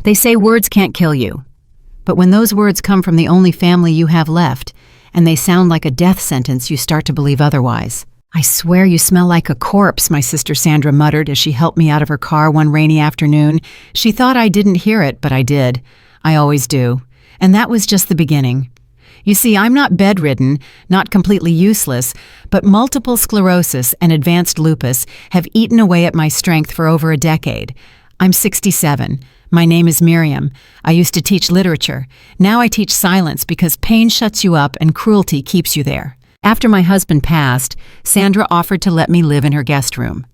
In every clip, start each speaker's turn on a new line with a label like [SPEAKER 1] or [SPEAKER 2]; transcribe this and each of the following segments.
[SPEAKER 1] They say words can't kill you. But when those words come from the only family you have left, and they sound like a death sentence, you start to believe otherwise. "I swear you smell like a corpse," my sister Sandra muttered as she helped me out of her car one rainy afternoon. She thought I didn't hear it, but I did. I always do. And that was just the beginning. You see, I'm not bedridden, not completely useless, but multiple sclerosis and advanced lupus have eaten away at my strength for over a decade. I'm 67. My name is Miriam. I used to teach literature. Now I teach silence because pain shuts you up and cruelty keeps you there. After my husband passed, Sandra offered to let me live in her guest room.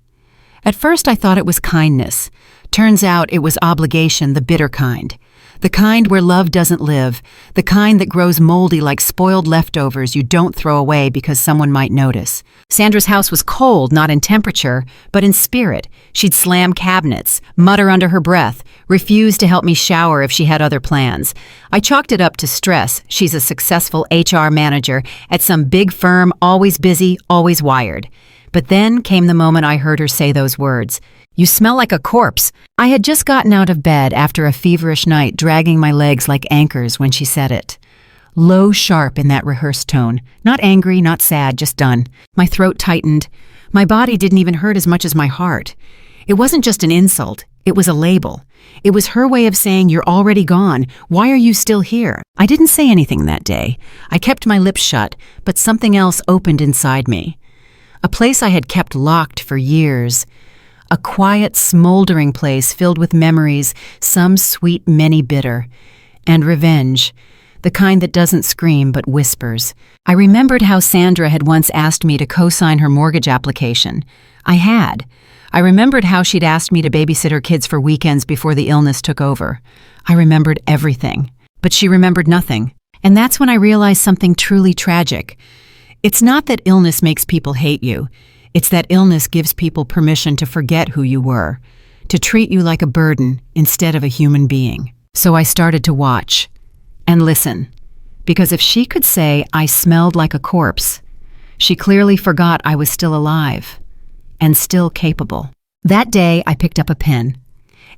[SPEAKER 1] At first I thought it was kindness. Turns out it was obligation, the bitter kind. The kind where love doesn't live, the kind that grows moldy like spoiled leftovers you don't throw away because someone might notice. Sandra's house was cold, not in temperature, but in spirit. She'd slam cabinets, mutter under her breath, refuse to help me shower if she had other plans. I chalked it up to stress. She's a successful HR manager at some big firm, always busy, always wired. But then came the moment I heard her say those words. "You smell like a corpse." I had just gotten out of bed after a feverish night, dragging my legs like anchors when she said it. Low, sharp in that rehearsed tone. Not angry, not sad, just done. My throat tightened. My body didn't even hurt as much as my heart. It wasn't just an insult. It was a label. It was her way of saying, "You're already gone. Why are you still here?" I didn't say anything that day. I kept my lips shut, but something else opened inside me. A place I had kept locked for years. A quiet, smoldering place filled with memories, some sweet, many bitter. And revenge, the kind that doesn't scream but whispers. I remembered how Sandra had once asked me to co-sign her mortgage application. I had. I remembered how she'd asked me to babysit her kids for weekends before the illness took over. I remembered everything. But she remembered nothing. And that's when I realized something truly tragic. It's not that illness makes people hate you. It's that illness gives people permission to forget who you were, to treat you like a burden instead of a human being. So I started to watch and listen, because if she could say I smelled like a corpse, she clearly forgot I was still alive and still capable. That day, I picked up a pen,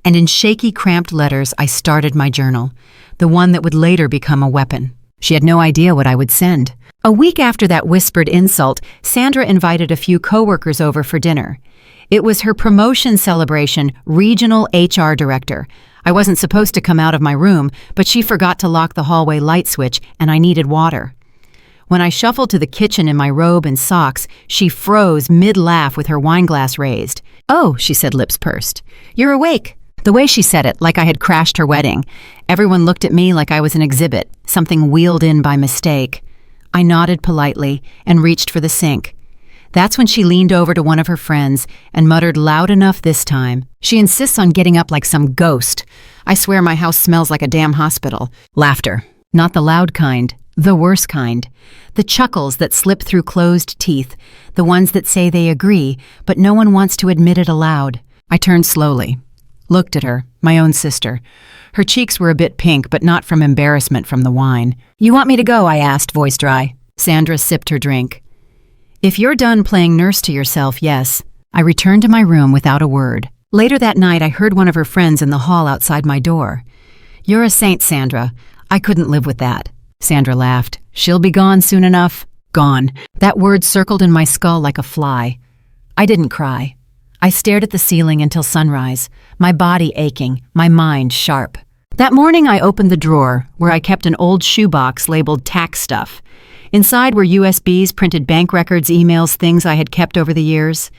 [SPEAKER 1] and in shaky, cramped letters, I started my journal, the one that would later become a weapon. She had no idea what I would send. A week after that whispered insult, Sandra invited a few coworkers over for dinner. It was her promotion celebration, regional HR director. I wasn't supposed to come out of my room, but she forgot to lock the hallway light switch, and I needed water. When I shuffled to the kitchen in my robe and socks, she froze mid-laugh with her wineglass raised. "Oh," she said, lips pursed. "You're awake." The way she said it, like I had crashed her wedding. Everyone looked at me like I was an exhibit, something wheeled in by mistake. I nodded politely and reached for the sink. That's when she leaned over to one of her friends and muttered loud enough this time. "She insists on getting up like some ghost. I swear my house smells like a damn hospital." Laughter. Not the loud kind, the worse kind. The chuckles that slip through closed teeth, the ones that say they agree, but no one wants to admit it aloud. I turned slowly. Looked at her, my own sister. Her cheeks were a bit pink, but not from embarrassment from the wine. "You want me to go?" I asked, voice dry. Sandra sipped her drink. "If you're done playing nurse to yourself, yes." I returned to my room without a word. Later that night, I heard one of her friends in the hall outside my door. "You're a saint, Sandra. I couldn't live with that." Sandra laughed. "She'll be gone soon enough." Gone. That word circled in my skull like a fly. I didn't cry. I stared at the ceiling until sunrise, my body aching, my mind sharp. That morning I opened the drawer, where I kept an old shoebox labeled tax stuff. Inside were USBs, printed bank records, emails, things I had kept over the years.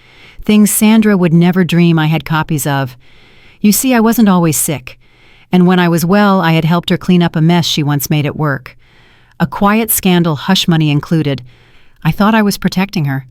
[SPEAKER 1] Things Sandra would never dream I had copies of. You see, I wasn't always sick. And when I was well, I had helped her clean up a mess she once made at work. A quiet scandal, hush money included. I thought I was protecting her.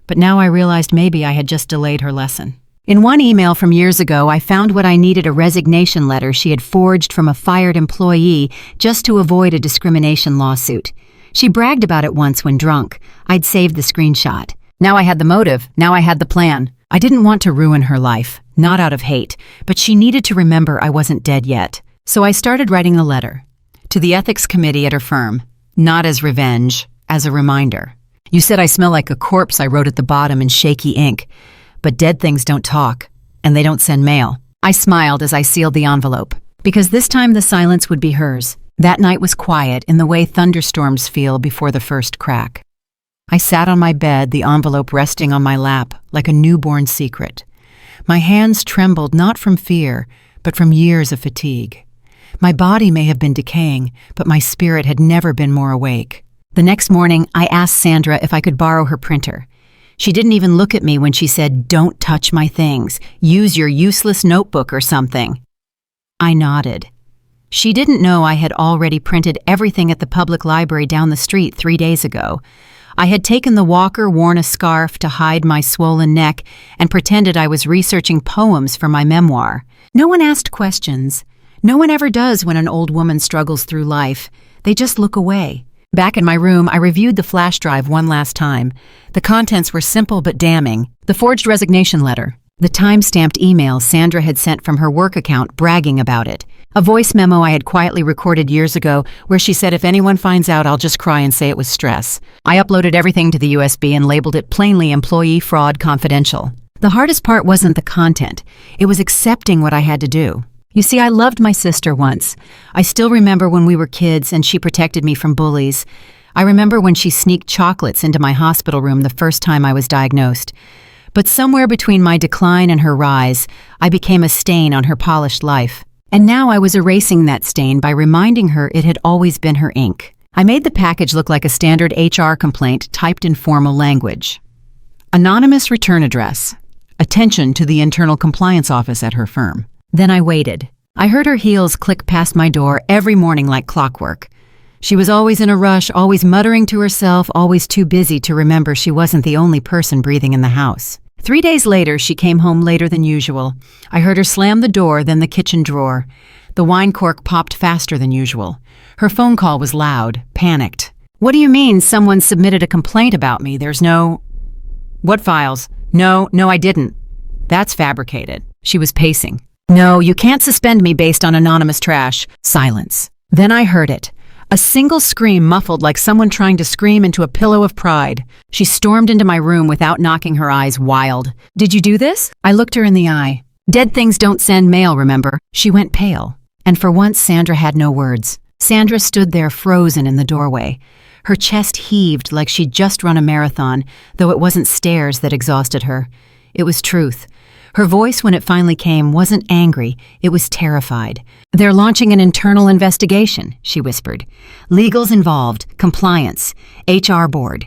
[SPEAKER 1] But now I realized maybe I had just delayed her lesson. In one email from years ago, I found what I needed, a resignation letter she had forged from a fired employee just to avoid a discrimination lawsuit. She bragged about it once when drunk. I'd saved the screenshot. Now I had the motive. Now I had the plan. I didn't want to ruin her life, not out of hate, but she needed to remember I wasn't dead yet. So I started writing the letter. To the ethics committee at her firm. Not as revenge, as a reminder. "You said I smell like a corpse," I wrote at the bottom in shaky ink. "But dead things don't talk, and they don't send mail." I smiled as I sealed the envelope. because this time the silence would be hers. That night was quiet in the way thunderstorms feel before the first crack. I sat on my bed, the envelope resting on my lap like a newborn secret. My hands trembled not from fear, but from years of fatigue. My body may have been decaying, but my spirit had never been more awake. The next morning, I asked Sandra if I could borrow her printer. She didn't even look at me when she said, "Don't touch my things. Use your useless notebook or something." I nodded. She didn't know I had already printed everything at the public library down the street 3 days ago. I had taken the walker, worn a scarf to hide my swollen neck, and pretended I was researching poems for my memoir. No one asked questions. No one ever does when an old woman struggles through life. They just look away. Back in my room, I reviewed the flash drive one last time. The contents were simple but damning. The forged resignation letter. The time-stamped email Sandra had sent from her work account bragging about it. A voice memo I had quietly recorded years ago where she said if anyone finds out, I'll just cry and say it was stress. I uploaded everything to the USB and labeled it plainly Employee Fraud Confidential. The hardest part wasn't the content. It was accepting what I had to do. You see, I loved my sister once. I still remember when we were kids and she protected me from bullies. I remember when she sneaked chocolates into my hospital room the first time I was diagnosed. But somewhere between my decline and her rise, I became a stain on her polished life. And now I was erasing that stain by reminding her it had always been her ink. I made the package look like a standard HR complaint typed in formal language. Anonymous return address. Attention to the internal compliance office at her firm. Then I waited. I heard her heels click past my door every morning like clockwork. She was always in a rush, always muttering to herself, always too busy to remember she wasn't the only person breathing in the house. 3 days later, she came home later than usual. I heard her slam the door, then the kitchen drawer. The wine cork popped faster than usual. Her phone call was loud, panicked. "What do you mean someone submitted a complaint about me? There's no..." "What files?" No, I didn't." "That's fabricated." She was pacing. "No, you can't suspend me based on anonymous trash." Silence. Then I heard it. A single scream muffled like someone trying to scream into a pillow of pride. She stormed into my room without knocking, her eyes wild. "Did you do this?" I looked her in the eye. "Dead things don't send mail, remember?" She went pale. And for once, Sandra had no words. Sandra stood there frozen in the doorway. Her chest heaved like she'd just run a marathon, though it wasn't stares that exhausted her. It was truth. Her voice, when it finally came, wasn't angry, it was terrified. "They're launching an internal investigation," she whispered. "Legal's involved, compliance, HR board."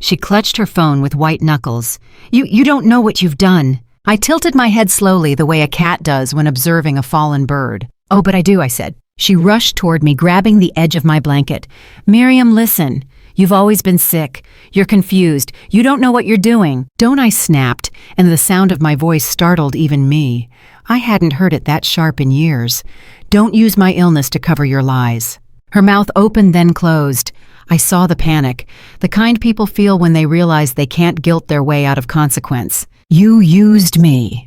[SPEAKER 1] She clutched her phone with white knuckles. You don't know what you've done." I tilted my head slowly the way a cat does when observing a fallen bird. "Oh, but I do," I said. She rushed toward me, grabbing the edge of my blanket. "Miriam, listen. You've always been sick. You're confused. You don't know what you're doing." "Don't," I snapped, and the sound of my voice startled even me. I hadn't heard it that sharp in years. "Don't use my illness to cover your lies." Her mouth opened, then closed. I saw the panic, the kind people feel when they realize they can't guilt their way out of consequence. "You used me."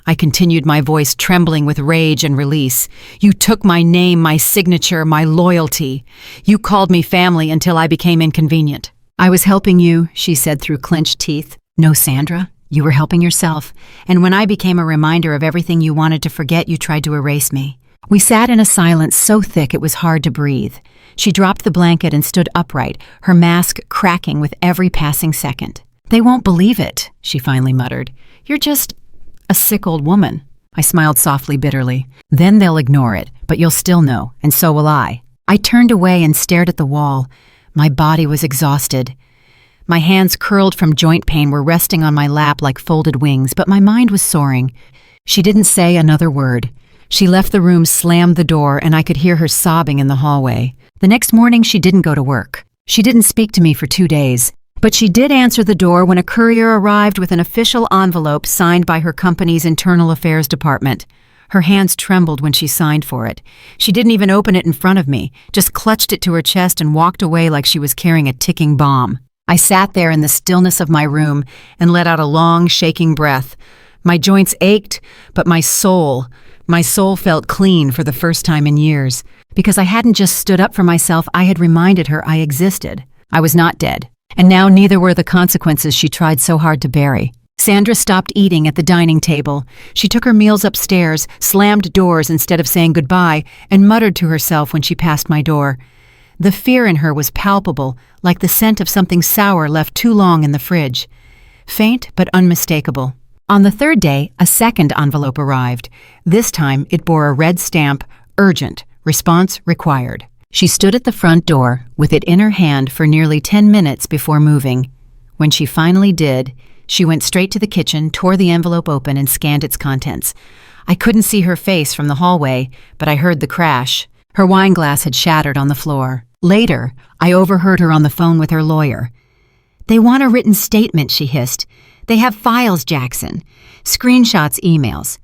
[SPEAKER 1] I continued, my voice trembling with rage and release. "You took my name, my signature, my loyalty. You called me family until I became inconvenient." "I was helping you," she said through clenched teeth. "No, Sandra, you were helping yourself. And when I became a reminder of everything you wanted to forget, you tried to erase me." We sat in a silence so thick it was hard to breathe. She dropped the blanket and stood upright, her mask cracking with every passing second. "They won't believe it," she finally muttered. "You're just a sick old woman." I smiled softly, bitterly. "Then they'll ignore it, but you'll still know, and so will I." I turned away and stared at the wall. My body was exhausted. My hands, curled from joint pain, were resting on my lap like folded wings, but my mind was soaring. She didn't say another word. She left the room, slammed the door, and I could hear her sobbing in the hallway. The next morning, she didn't go to work. She didn't speak to me for 2 days. But she did answer the door when a courier arrived with an official envelope signed by her company's internal affairs department. Her hands trembled when she signed for it. She didn't even open it in front of me, just clutched it to her chest and walked away like she was carrying a ticking bomb. I sat there in the stillness of my room and let out a long, shaking breath. My joints ached, but my soul felt clean for the first time in years. Because I hadn't just stood up for myself, I had reminded her I existed. I was not dead. And now neither were the consequences she tried so hard to bury. Sandra stopped eating at the dining table. She took her meals upstairs, slammed doors instead of saying goodbye, and muttered to herself when she passed my door. The fear in her was palpable, like the scent of something sour left too long in the fridge. Faint but unmistakable. On the third day, a second envelope arrived. This time, it bore a red stamp, urgent, response required. She stood at the front door, with it in her hand for nearly 10 minutes before moving. When she finally did, she went straight to the kitchen, tore the envelope open, and scanned its contents. I couldn't see her face from the hallway, but I heard the crash. Her wine glass had shattered on the floor. Later, I overheard her on the phone with her lawyer. "They want a written statement," she hissed. "They have files, Jackson. Screenshots, emails.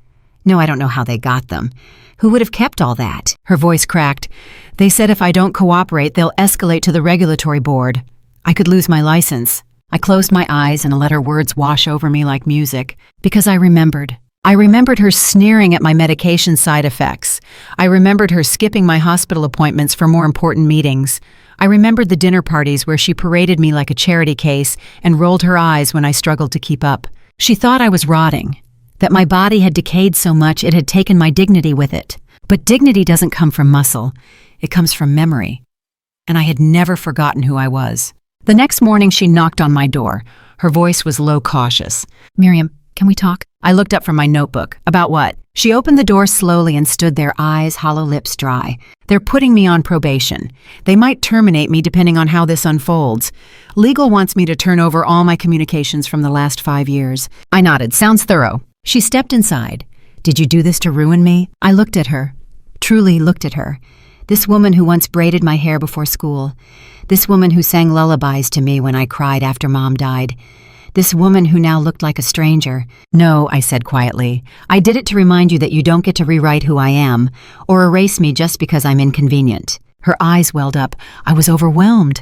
[SPEAKER 1] No, I don't know how they got them. Who would have kept all that?" Her voice cracked. "They said if I don't cooperate, they'll escalate to the regulatory board. I could lose my license." I closed my eyes and let her words wash over me like music, because I remembered. I remembered her sneering at my medication side effects. I remembered her skipping my hospital appointments for more important meetings. I remembered the dinner parties where she paraded me like a charity case and rolled her eyes when I struggled to keep up. She thought I was rotting, that my body had decayed so much it had taken my dignity with it. But dignity doesn't come from muscle. It comes from memory. And I had never forgotten who I was. The next morning, she knocked on my door. Her voice was low, cautious. "Miriam, can we talk?" I looked up from my notebook. "About what?" She opened the door slowly and stood there, eyes, hollow lips dry. "They're putting me on probation. They might terminate me depending on how this unfolds. Legal wants me to turn over all my communications from the last 5 years. I nodded. "Sounds thorough." She stepped inside. "Did you do this to ruin me?" I looked at her. Truly looked at her. This woman who once braided my hair before school. This woman who sang lullabies to me when I cried after Mom died. This woman who now looked like a stranger. "No," I said quietly. "I did it to remind you that you don't get to rewrite who I am, or erase me just because I'm inconvenient." Her eyes welled up. I was overwhelmed.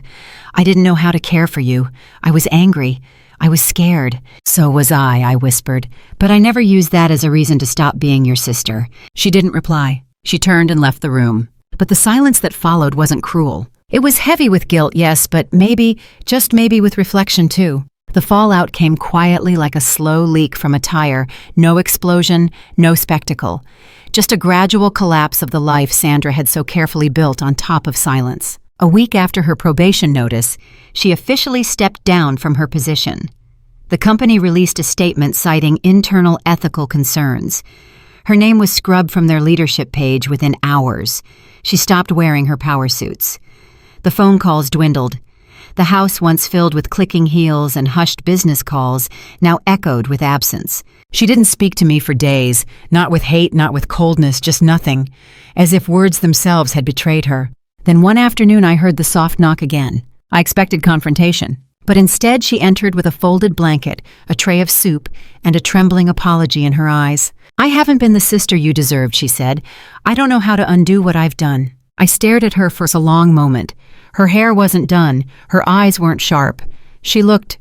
[SPEAKER 1] "I didn't know how to care for you. I was angry. I was scared." "So was I whispered. "But I never used that as a reason to stop being your sister." She didn't reply. She turned and left the room. But the silence that followed wasn't cruel. It was heavy with guilt, yes, but maybe, just maybe with reflection too. The fallout came quietly like a slow leak from a tire. No explosion, no spectacle. Just a gradual collapse of the life Sandra had so carefully built on top of silence. A week after her probation notice, she officially stepped down from her position. The company released a statement citing internal ethical concerns. Her name was scrubbed from their leadership page within hours. She stopped wearing her power suits. The phone calls dwindled. The house, once filled with clicking heels and hushed business calls, now echoed with absence. She didn't speak to me for days, not with hate, not with coldness, just nothing, as if words themselves had betrayed her. Then one afternoon I heard the soft knock again. I expected confrontation, but instead she entered with a folded blanket, a tray of soup, and a trembling apology in her eyes. "I haven't been the sister you deserved," she said. "I don't know how to undo what I've done." I stared at her for a long moment. Her hair wasn't done. Her eyes weren't sharp. She looked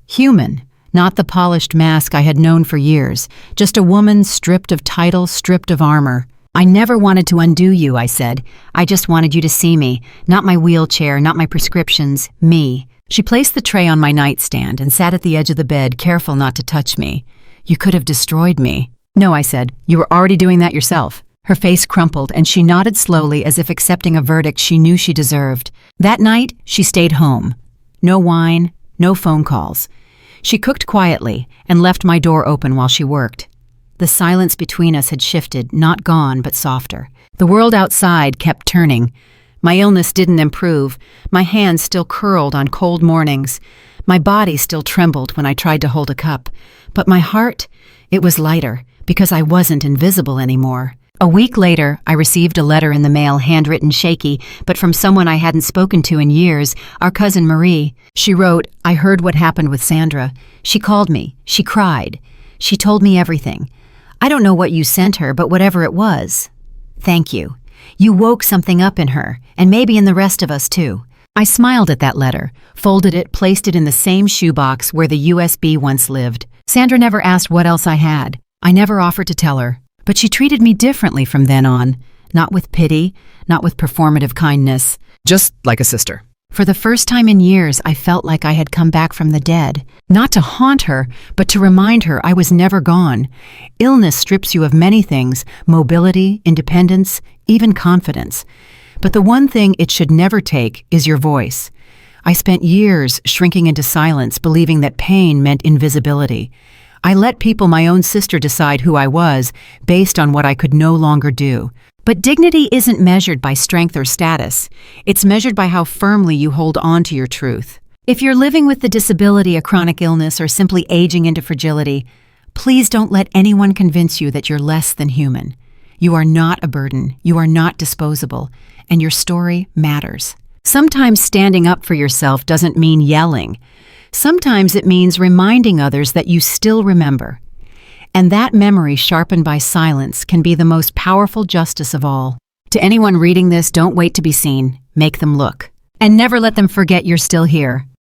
[SPEAKER 1] human, not the polished mask I had known for years, just a woman stripped of title, stripped of armor. "I never wanted to undo you," I said. "I just wanted you to see me, not my wheelchair, not my prescriptions, me." She placed the tray on my nightstand and sat at the edge of the bed, careful not to touch me. "You could have destroyed me." "No," I said. "You were already doing that yourself." Her face crumpled, and she nodded slowly as if accepting a verdict she knew she deserved. That night, she stayed home. No wine, no phone calls. She cooked quietly and left my door open while she worked. The silence between us had shifted, not gone, but softer. The world outside kept turning. My illness didn't improve. My hands still curled on cold mornings. My body still trembled when I tried to hold a cup. But my heart, it was lighter, because I wasn't invisible anymore. A week later, I received a letter in the mail, handwritten shaky, but from someone I hadn't spoken to in years, our cousin Marie. She wrote, "I heard what happened with Sandra. She called me. She cried. She told me everything. I don't know what you sent her, but whatever it was, thank you. You woke something up in her, and maybe in the rest of us too." I smiled at that letter, folded it, placed it in the same shoebox where the USB once lived. Sandra never asked what else I had. I never offered to tell her. But she treated me differently from then on, not with pity, not with performative kindness.
[SPEAKER 2] Just like a sister.
[SPEAKER 1] For the first time in years, I felt like I had come back from the dead. Not to haunt her, but to remind her I was never gone. Illness strips you of many things: mobility, independence, even confidence. But the one thing it should never take is your voice. I spent years shrinking into silence, believing that pain meant invisibility. I let people, my own sister, decide who I was based on what I could no longer do. But dignity isn't measured by strength or status. It's measured by how firmly you hold on to your truth. If you're living with the disability, a chronic illness, or simply aging into fragility, please don't let anyone convince you that you're less than human. You are not a burden, you are not disposable, and your story matters. Sometimes standing up for yourself doesn't mean yelling. Sometimes it means reminding others that you still remember. And that memory, sharpened by silence, can be the most powerful justice of all. To anyone reading this, don't wait to be seen. Make them look. And never let them forget you're still here.